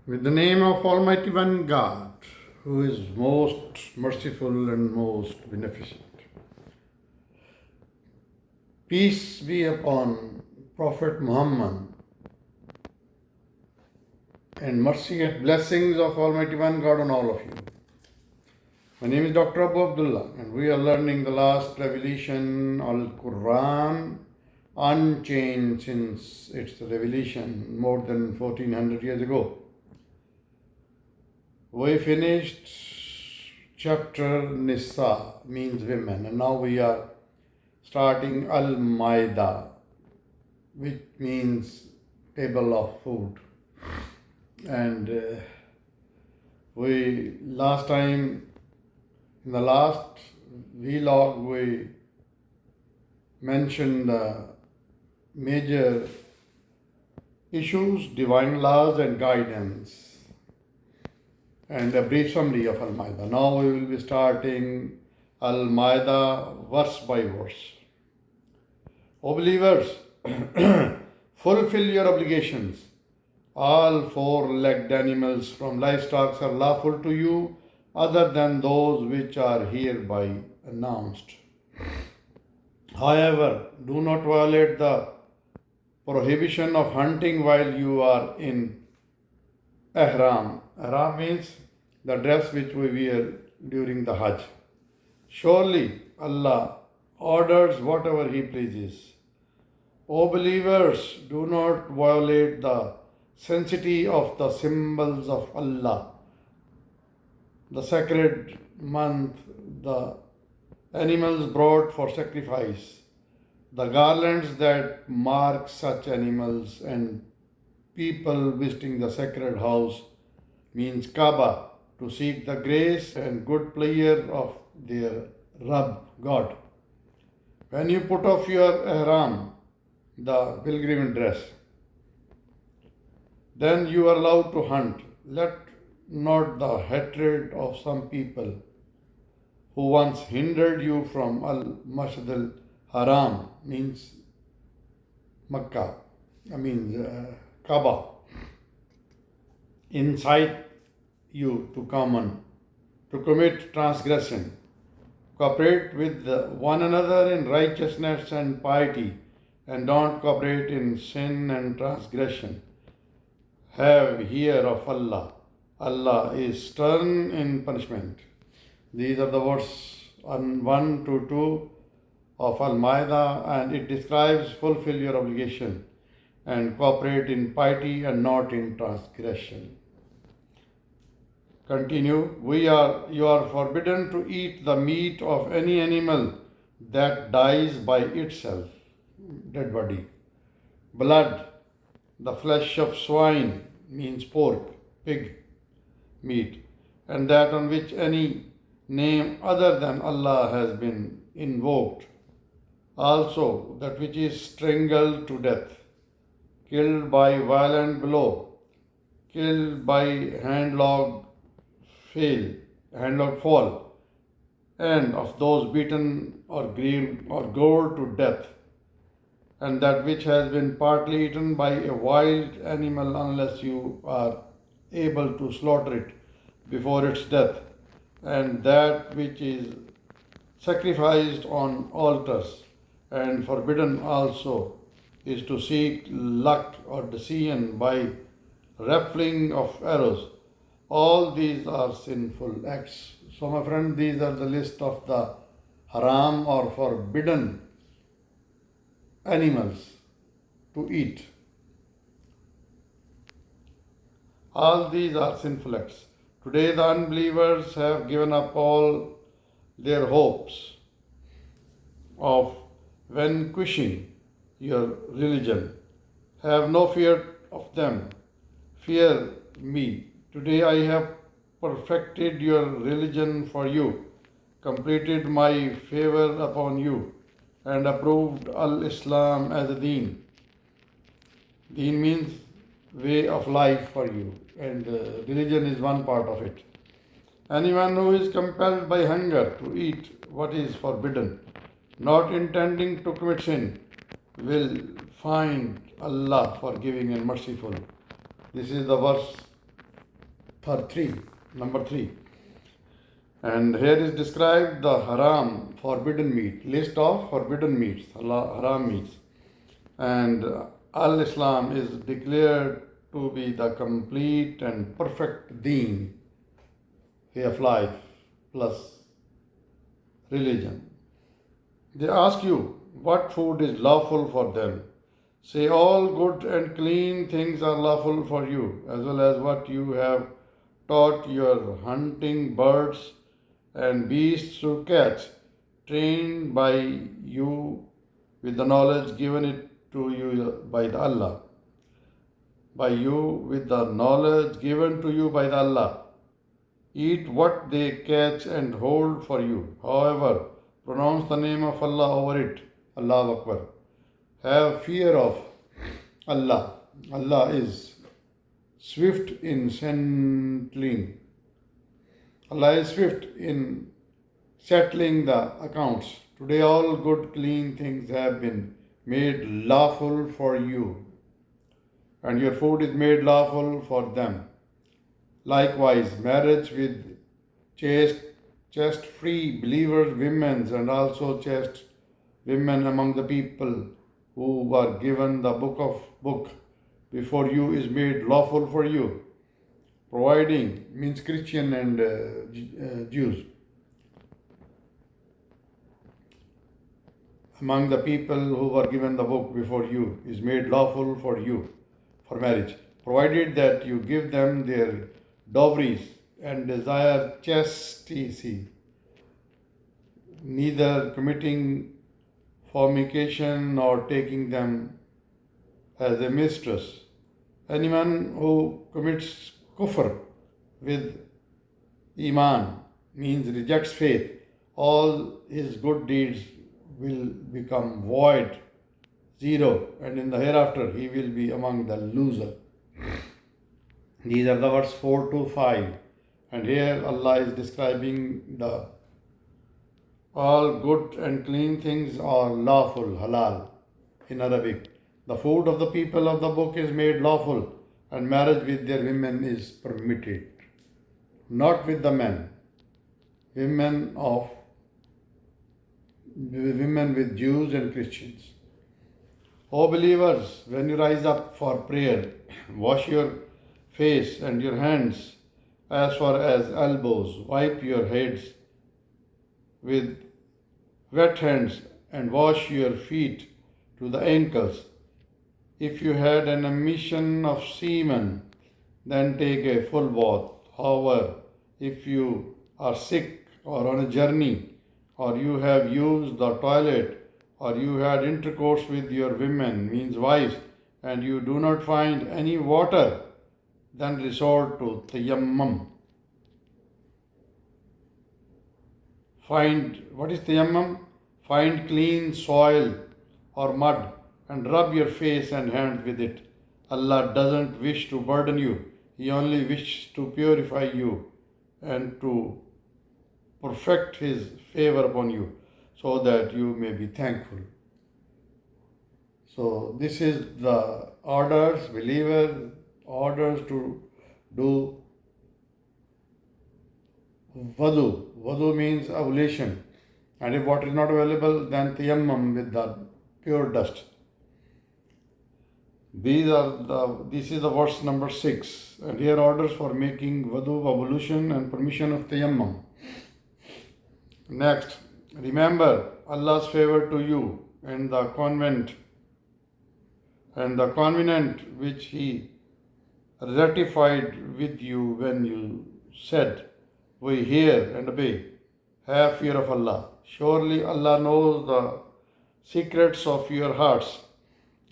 With the name of Almighty One God, who is most merciful and most beneficent. Peace be upon Prophet Muhammad, and mercy and blessings of Almighty One God on all of you. My name is Dr. Abu Abdullah, and we are learning the last revelation, Al-Quran, unchanged since its revelation more than 1400 years ago. We finished chapter Nisa, means women, and now we are starting AlMaida, which means table of food. And we last time, in the last vlog, we mentioned the major issues, divine laws and guidance, and a brief summary of AlMaida. Now we will be starting AlMaida verse by verse. O believers, fulfill your obligations. All four-legged animals from livestock are lawful to you, other than those which are hereby announced. However, do not violate the prohibition of hunting while you are in ihram. Ihram means the dress which we wear during the Hajj. Surely Allah orders whatever He pleases. O believers, do not violate the sanctity of the symbols of Allah, the sacred month, the animals brought for sacrifice, the garlands that mark such animals, and people visiting the sacred house, means Kaaba, to seek the grace and good pleasure of their Rabb, God. When you put off your ihram, the pilgrim dress, then you are allowed to hunt. Let not the hatred of some people who once hindered you from Al-Masjid al-Haram, means Makkah, Kaaba, incite you to commit transgression. Cooperate with one another in righteousness and piety, and don't cooperate in sin and transgression. Have fear of Allah. Allah is stern in punishment. These are the verses 1 to 2 of AlMaida, and it describes fulfill your obligation and cooperate in piety and not in transgression. Continue. You are forbidden to eat the meat of any animal that dies by itself, dead body. Blood, the flesh of swine, means pork, pig meat, and that on which any name other than Allah has been invoked. Also, that which is strangled to death, killed by violent blow, killed by handlog fall, and of those beaten or grieved or gored to death, and that which has been partly eaten by a wild animal unless you are able to slaughter it before its death, and that which is sacrificed on altars. And forbidden also is to seek luck or decision by raffling of arrows. All these are sinful acts. So my friend, these are the list of the haram or forbidden animals to eat. All these are sinful acts. Today the unbelievers have given up all their hopes of vanquishing your religion. Have no fear of them. Fear me. Today I have perfected your religion for you, completed my favor upon you, and approved Al-Islam as a deen. Deen means way of life for you, and religion is one part of it. Anyone who is compelled by hunger to eat what is forbidden, not intending to commit sin, will find Allah forgiving and merciful. This is the verse for 3, number 3. And here is described the haram, forbidden meat, list of forbidden meats, haram meats. And Al-Islam is declared to be the complete and perfect deen, way of life plus religion. They ask you what food is lawful for them. Say all good and clean things are lawful for you, as well as what you have taught your hunting birds and beasts to catch, trained by you with the knowledge given it to you by the Allah. By you with the knowledge given to you by the Allah. Eat what they catch and hold for you. However, pronounce the name of Allah over it. Allahu Akbar. Have fear of Allah. Allah is swift in settling. Allah is swift in settling the accounts. Today all good clean things have been made lawful for you, and your food is made lawful for them. Likewise, marriage with chaste-free believers, women, and also chaste women among the people who were given the book before you is made lawful for you. Providing means Christian and Jews. Among the people who were given the book before you is made lawful for you for marriage, provided that you give them their dowries and desire chastity, neither committing fornication nor taking them as a mistress. Anyone who commits kufr with iman means rejects faith, all his good deeds will become void, zero, and in the hereafter he will be among the losers. These are the verse 4 to 5, and here Allah is describing the all good and clean things are lawful, halal in Arabic. The food of the people of the book is made lawful, and marriage with their women is permitted. Not with the men. Women with Jews and Christians. O believers, when you rise up for prayer, wash your face and your hands as far as elbows. Wipe your heads with wet hands and wash your feet to the ankles. If you had an emission of semen, then take a full bath. However, if you are sick or on a journey, or you have used the toilet, or you had intercourse with your women, means wives, and you do not find any water, then resort to tayammum. What is tayammum? Find clean soil or mud and rub your face and hands with it. Allah doesn't wish to burden you. He only wishes to purify you and to perfect His favor upon you so that you may be thankful. So this is the orders, believer orders to do wudu. Wudu means ablution. And if water is not available, then tayammum with the pure dust. This is the verse number 6. And here orders for making wudu, ablution and permission of tayammum. Next, remember Allah's favor to you and the covenant which He ratified with you when you said, "We hear and obey." Have fear of Allah. Surely Allah knows the secrets of your hearts.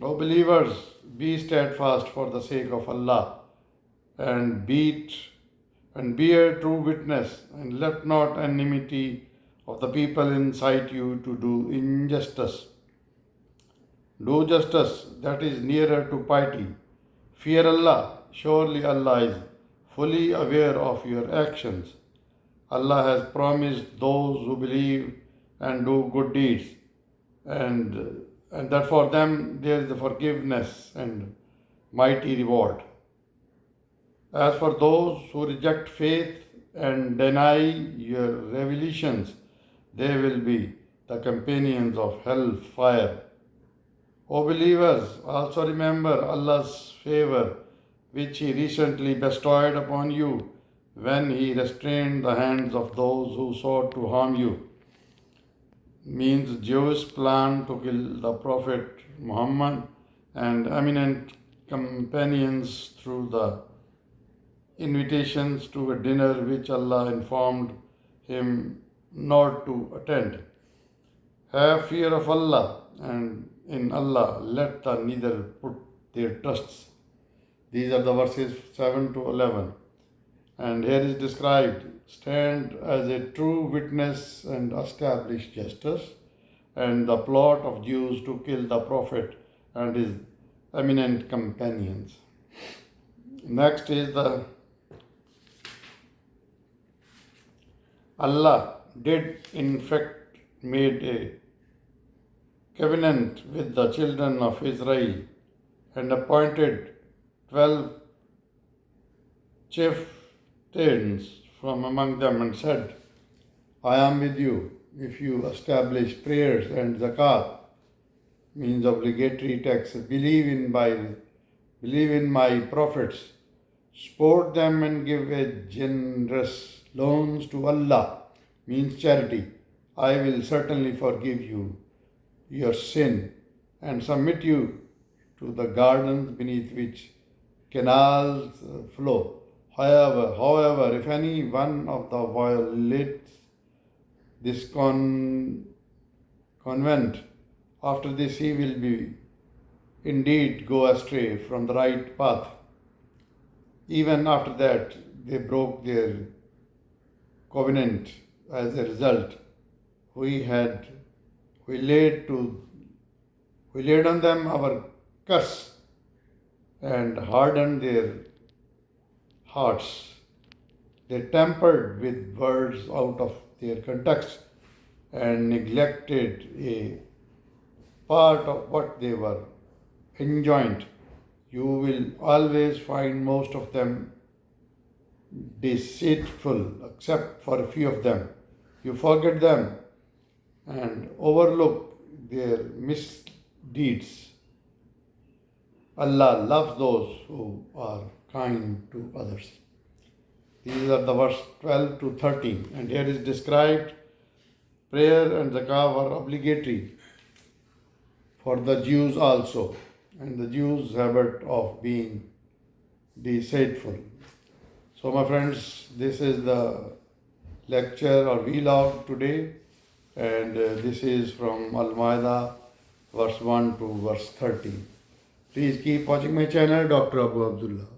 O believers, be steadfast for the sake of Allah and bear true witness, and let not enmity of the people incite you to do injustice. Do justice, that is nearer to piety. Fear Allah. Surely Allah is fully aware of your actions. Allah has promised those who believe and do good deeds, and that for them there is the forgiveness and mighty reward. As for those who reject faith and deny your revelations, they will be the companions of hell fire. O believers, also remember Allah's favor which He recently bestowed upon you when He restrained the hands of those who sought to harm you. Means Jews planned to kill the Prophet Muhammad and eminent companions through the invitations to a dinner which Allah informed him not to attend. Have fear of Allah, and in Allah let the neither put their trusts. These are the verses 7 to 11. And here is described, stand as a true witness and establish justice, and the plot of Jews to kill the Prophet and his eminent companions. Next is the Allah did in fact made a covenant with the children of Israel and appointed 12 chieftains from among them and said, I am with you if you establish prayers and zakat, means obligatory tax, believe in my prophets, support them and give a generous loans to Allah, means charity. I will certainly forgive you your sin and submit you to the gardens beneath which canals flow. However, if any one of the violates this convent, after this he will be indeed go astray from the right path. Even after that, they broke their covenant. As a result, we laid on them our curse and hardened their hearts. They tampered with words out of their context and neglected a part of what they were enjoined. You will always find most of them deceitful, except for a few of them. You forget them and overlook their misdeeds. Allah loves those who are kind to others. These are the verse 12 to 13, and here is described prayer and zakah were obligatory for the Jews also, and the Jews' habit of being deceitful. So my friends, this is the lecture or vlog today, and this is from AlMaida verse 1 to verse 13. Please keep watching my channel, Dr. Abu Abdullah.